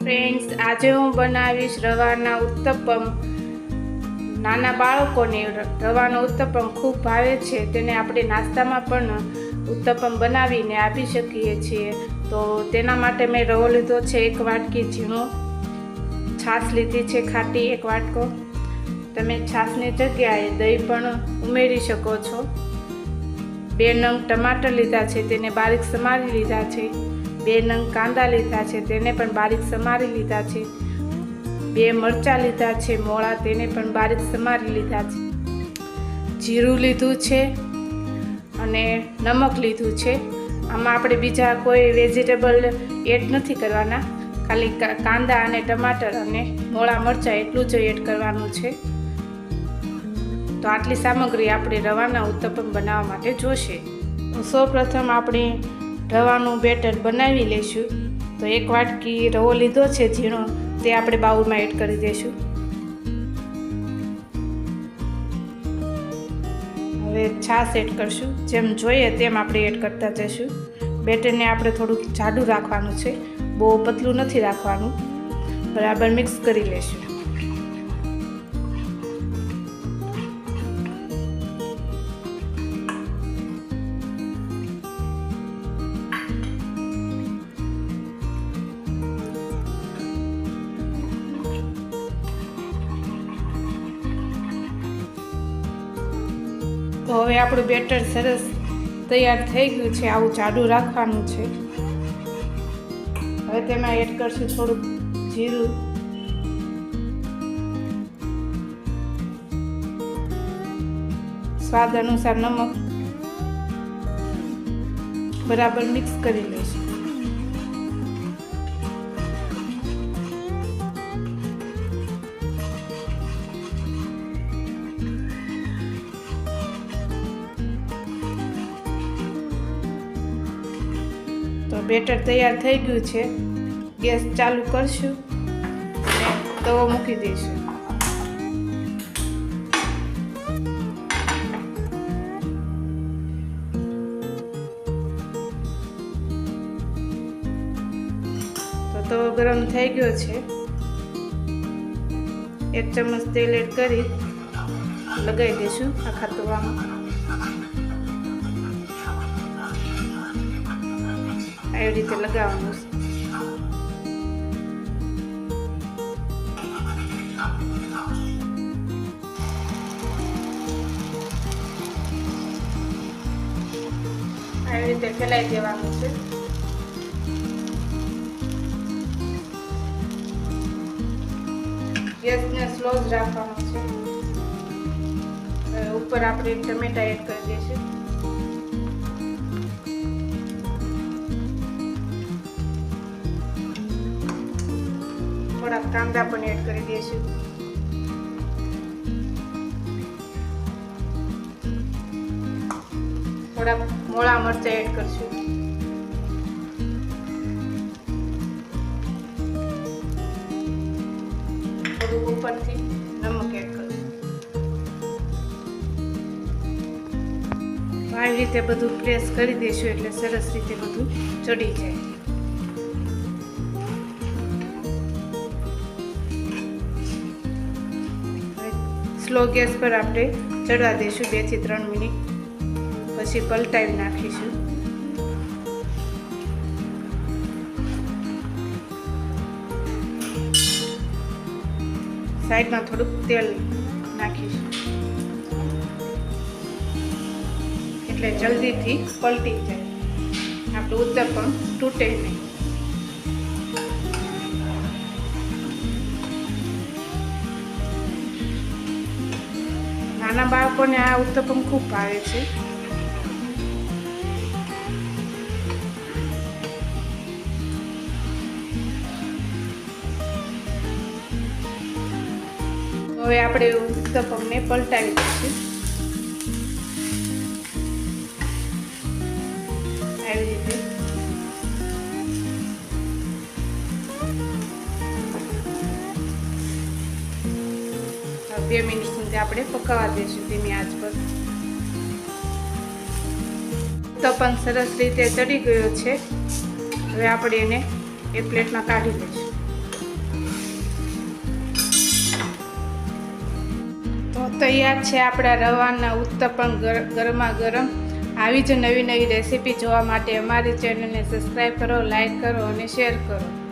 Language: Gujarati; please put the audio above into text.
ફ્રેન્ડ્સ, આજે હું બનાવીશ રવાના ઉત્તપમ. નાના બાળકોને રવાનો ઉત્તપમ ખૂબ ભાવે છે. તેને આપણે નાસ્તામાં પણ ઉત્તપમ બનાવીને આપી શકીએ છીએ. તો તેના માટે મેં રવો લીધો છે 1 વાટકી ઝીણો, છાશ લીધી છે ખાટી 1 વાટકો. તમે છાશની જગ્યાએ દહીં પણ ઉમેરી શકો છો. 2 નંગ ટમાટર લીધા છે, તેને બારીક સમારી લીધા છે. 2 નંગ કાંદા લીધા છે, તેને પણ બારીક સમારી લીધા છે. 2 મરચાં લીધા છે મોળા, તેને પણ બારીક સમારી લીધા છે. જીરું લીધું છે અને નમક લીધું છે. આમાં આપણે બીજા કોઈ વેજીટેબલ એડ નથી કરવાના, ખાલી કાંદા અને ટમાટર અને મોળા મરચાં એટલું જ એડ કરવાનું છે. તો આટલી સામગ્રી આપણે રવાના ઉત્તપમ બનાવવા માટે જોશે. સૌપ્રથમ આપણે રવાનું બેટર બનાવી લઈશું. તો 1 વાટકી રવો લીધો છે ઝીણો, તે આપણે બાઉલમાં એડ કરી દઈશું. હવે છાશ એડ કરશું. જેમ જોઈએ તેમ આપણે એડ કરતા જઈશું. બેટરને આપણે થોડુંક જાડું રાખવાનું છે, બહુ પતલું નથી રાખવાનું. બરાબર મિક્સ કરી લઈશું. તો હવે આપણું બેટર સરસ તૈયાર થઈ ગયું છે. આવું જાડું રાખવાનું છે. હવે તેમાં એડ કરશું થોડુંક જીરું, સ્વાદ અનુસાર નમક. બરાબર મિક્સ કરી લઈશું. તો બેટર તૈયાર થઈ ગયું છે. ગેસ ચાલુ કરશું અને તવો મૂકી દઈશું. તો તવો ગરમ થઈ ગયો છે. 1 ચમચ તેલ એડ કરી લગાવી દઈશું આખા તવામાં. આવી રીતે લગાવવાનું છે. આવી રીતે ફેલાઈ દેવાનું છે. ગેસને સ્લો જ રાખવાનો છે. ઉપર આપણે ટમેટા એડ કરી દઈશું. થોડા કાંદા પણ એડ કરી દઈશું. થોડા મોળા મરચાં એડ કરશું. થોડુંક ઉપરથી નમક એડ કરશું. આવી રીતે બધું પ્રેસ કરી દઈશું એટલે સરસ રીતે બધું ચડી જાય. સ્લો ગેસ પર આપણે ચડવા દઈશું 2 થી 3 મિનિટ. પછી પલટાવી નાખીશું. સાઈડમાં થોડુંક તેલ નાખીશું એટલે જલ્દીથી પલટી જાય. આપણું ઉત્તપમ તૂટે નહીં. નાના બાળકોને આ ઉત્તપમ ખૂબ ભાવે છે. હવે આપણે ઉત્તપમને પલટાવી દઈશું. આવી રીતે. બે મિનિટ સુધી આપણે પકાવવા દઈશું ધીમી આંચ પર. ઉત્તપમ સરસ રીતે ચડી ગયો છે. હવે આપણે એને એક પ્લેટમાં કાઢી લઈશું. તૈયાર છે આપણા રવાના ઉત્તપમ ગરમા ગરમ. આવી જ નવી નવી રેસીપી જોવા માટે અમારી ચેનલને સબસ્ક્રાઈબ કરો, લાઈક કરો અને શેર કરો.